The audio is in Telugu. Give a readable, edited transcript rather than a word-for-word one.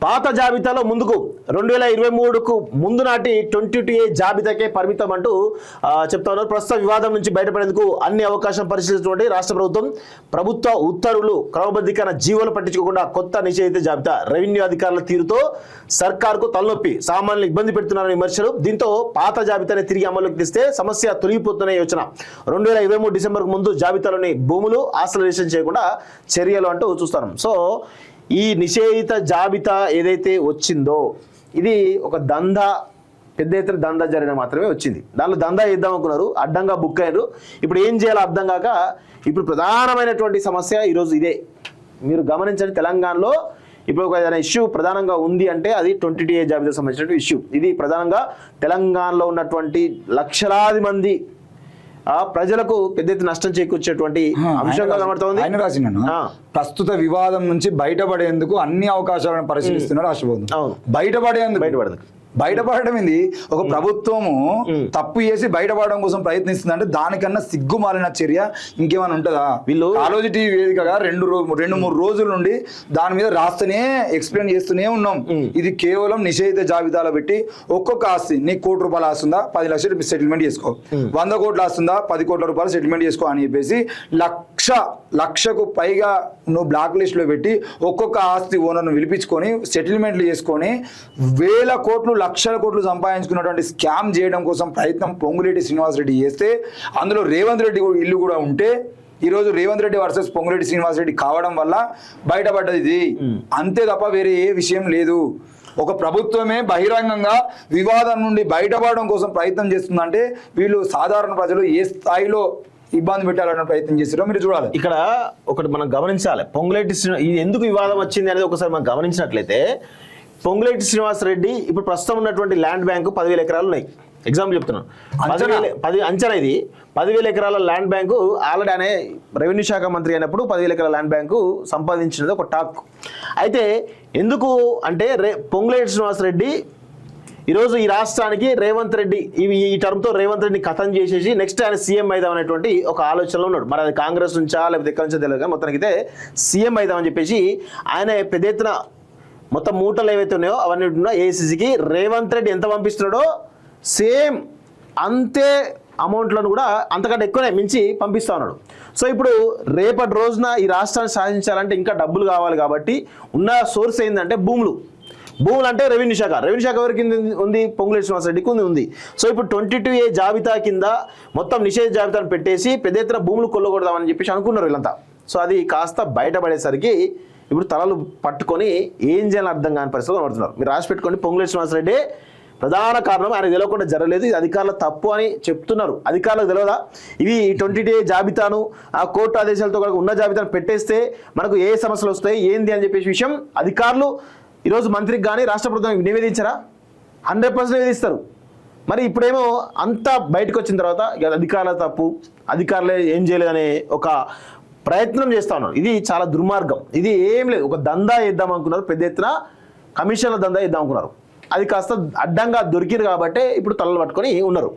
పాత జాబితాలో ముందుకు 2023కు ముందు నాటి 22A జాబితాకే పరిమితం అంటూ చెప్తా ఉన్నారు. ప్రస్తుత వివాదం నుంచి బయటపడేందుకు అన్ని అవకాశం పరిశీలించినటువంటి రాష్ట్ర ప్రభుత్వ ఉత్తర్వులు క్రమబద్ధీకరణ జీవోలు పట్టించుకోకుండా కొత్త నిషేధిత జాబితా రెవెన్యూ అధికారుల తీరుతో సర్కార్కు తలనొప్పి సామాన్యులు ఇబ్బంది పెడుతున్నారని విమర్శలు. దీంతో పాత జాబితాని తిరిగి అమలుకి తెస్తే సమస్య తొలగిపోతున్న యోచన. 2023 డిసెంబర్కు ముందు జాబితాలోని భూములు ఆక్సిలరేషన్ చేయకుండా చర్యలు అంటూ చూస్తాం. సో ఈ నిషేధిత జాబితా ఏదైతే వచ్చిందో ఇది ఒక దందా, పెద్ద ఎత్తున దందా జరిగిన మాత్రమే వచ్చింది. దానిలో దందా చేద్దాం అనుకున్నారు, అడ్డంగా బుక్ అయ్యారు. ఇప్పుడు ఏం చేయాలో అర్థం కాక ఇప్పుడు ప్రధానమైనటువంటి సమస్య ఈరోజు ఇదే. మీరు గమనించండి, తెలంగాణలో ఇప్పుడు ఒక ఏదైనా ఇష్యూ ప్రధానంగా ఉంది అంటే అది 22A జాబితాకు సంబంధించినటువంటి ఇష్యూ. ఇది ప్రధానంగా తెలంగాణలో ఉన్నటువంటి లక్షలాది మంది ప్రజలకు పెద్ద ఎత్తున నష్టం చేకూర్చేటువంటి అంశంగా కనబడుతోంది. ఆయన రాసినాను ప్రస్తుత వివాదం నుంచి బయటపడేందుకు అన్ని అవకాశాలను పరిశీలిస్తున్నారు రాష్ట్ర ప్రభుత్వం. బయటపడేందుకు బయటపడడం ఏంది? ఒక ప్రభుత్వము తప్పు చేసి బయటపడడం కోసం ప్రయత్నిస్తుంది అంటే దానికన్నా సిగ్గుమాలిన చర్య ఇంకేమైనా ఉంటుందా? వీళ్ళు కాలోజీ టీవీ వేదికగా రెండు మూడు రోజుల నుండి దాని మీద రాస్తూనే ఎక్స్ప్లెయిన్ చేస్తూనే ఉన్నాం. ఇది కేవలం నిషేధిత జాబితాలో పెట్టి ఒక్కొక్క ఆస్తి నీకు ₹1 ఆస్తుందా 10 లక్షలు సెటిల్మెంట్ చేసుకో, 100 కోట్లు ఆస్తుందా 10 కోట్ల రూపాయలు సెటిల్మెంట్ చేసుకో అని చెప్పేసి లక్షకు పైగా నువ్వు బ్లాక్ లిస్ట్ లో పెట్టి ఒక్కొక్క ఆస్తి ఓనర్ను పిలిపించుకొని సెటిల్మెంట్లు చేసుకొని వేల కోట్లు లక్షల కోట్లు సంపాదించుకున్నటువంటి స్కామ్ చేయడం కోసం ప్రయత్నం పొంగులేటి శ్రీనివాసరెడ్డి చేస్తే అందులో రేవంత్ రెడ్డి ఇల్లు కూడా ఉంటే ఈరోజు రేవంత్ రెడ్డి వర్సెస్ పొంగులేటి శ్రీనివాసరెడ్డి కావడం వల్ల బయటపడ్డది ఇది. అంతే తప్ప వేరే ఏ విషయం లేదు. ఒక ప్రభుత్వమే బహిరంగంగా వివాదం నుండి బయటపడడం కోసం ప్రయత్నం చేస్తుందంటే వీళ్ళు సాధారణ ప్రజలు ఏ స్థాయిలో ఇబ్బంది పెట్టాలన్న ప్రయత్నం చేస్తారో మీరు చూడాలి. ఇక్కడ ఒకటి మనం గమనించాలి, పొంగులేటి ఇది ఎందుకు వివాదం వచ్చింది అనేది ఒకసారి మనం గమనించినట్లయితే పొంగులేటి శ్రీనివాసరెడ్డి ఇప్పుడు ప్రస్తుతం ఉన్నటువంటి ల్యాండ్ బ్యాంకు 10,000 ఎకరాలు ఉన్నాయి. ఎగ్జాంపుల్ చెప్తున్నాను, అంచనా ఇది 10,000 ఎకరాల ల్యాండ్ బ్యాంకు ఆల్రెడీ అనే రెవెన్యూ శాఖ మంత్రి అయినప్పుడు 10,000 ఎకరాల ల్యాండ్ బ్యాంకు సంపాదించినది ఒక టాక్. అయితే ఎందుకు అంటే పొంగులేటి శ్రీనివాసరెడ్డి ఈరోజు ఈ రాష్ట్రానికి రేవంత్ రెడ్డి ఈ టర్మ్తో రేవంత్ రెడ్డిని ఖతం చేసేసి నెక్స్ట్ ఆయన సీఎం అయిదాం అనేటువంటి ఒక ఆలోచనలో ఉన్నాడు. మరి అది కాంగ్రెస్ నుంచా లేకపోతే ఎక్కడి నుంచో తెలియదు, మొత్తానికైతే సీఎం అయిదామని చెప్పేసి ఆయన పెద్ద ఎత్తున మొత్తం మూటలు ఏవైతే ఉన్నాయో అవన్నీ ఏఐసీసీకి రేవంత్ రెడ్డి ఎంత పంపిస్తున్నాడో సేమ్ అంతే అమౌంట్లను కూడా అంతకంటే ఎక్కువనే మించి పంపిస్తా ఉన్నాడు. సో ఇప్పుడు రేపటి రోజున ఈ రాష్ట్రాన్ని సాధించాలంటే ఇంకా డబ్బులు కావాలి కాబట్టి ఉన్న సోర్స్ ఏంటంటే భూములు అంటే రెవెన్యూ శాఖ ఎవరికి ఉంది? పొంగులేటి శ్రీనివాసరెడ్డికి ఉంది. సో ఇప్పుడు 22A జాబితా కింద మొత్తం నిషేధ జాబితాను పెట్టేసి పెద్ద ఎత్తున భూములు కొల్లగొడదామని చెప్పేసి అనుకున్నారు వీళ్ళంతా. సో అది కాస్త బయటపడేసరికి ఇప్పుడు తలలు పట్టుకొని ఏం చేయాలని అర్థం కాని పరిస్థితులు పడుతున్నారు. మీరు రాసి పెట్టుకోండి, పొంగులేటి శ్రీనివాసరెడ్డి ప్రధాన కారణం ఆయన తెలియకుండా జరగలేదు, ఇది అధికారుల తప్పు అని చెప్తున్నారు. అధికారులకు తెలియదా? ఇవి 22A జాబితాను ఆ కోర్టు ఆదేశాలతో ఉన్న జాబితాను పెట్టేస్తే మనకు ఏ సమస్యలు వస్తాయి ఏంది అని చెప్పేసి విషయం అధికారులు ఈరోజు మంత్రికి కానీ రాష్ట్ర ప్రభుత్వం నివేదించరా? 100% నివేదిస్తారు. మరి ఇప్పుడేమో అంతా బయటకు వచ్చిన తర్వాత అధికారుల తప్పు, అధికారులే ఏం చేయలేదనే ఒక ప్రయత్నం చేస్తా ఉన్నారు. ఇది చాలా దుర్మార్గం. ఇది ఏం లేదు, ఒక దందా వేద్దాం అనుకున్నారు, పెద్ద ఎత్తున కమిషన్ల దందా వేద్దాం అనుకున్నారు. అది కాస్త అడ్డంగా దొరికిరు కాబట్టి ఇప్పుడు తలలు పట్టుకొని ఉన్నారు.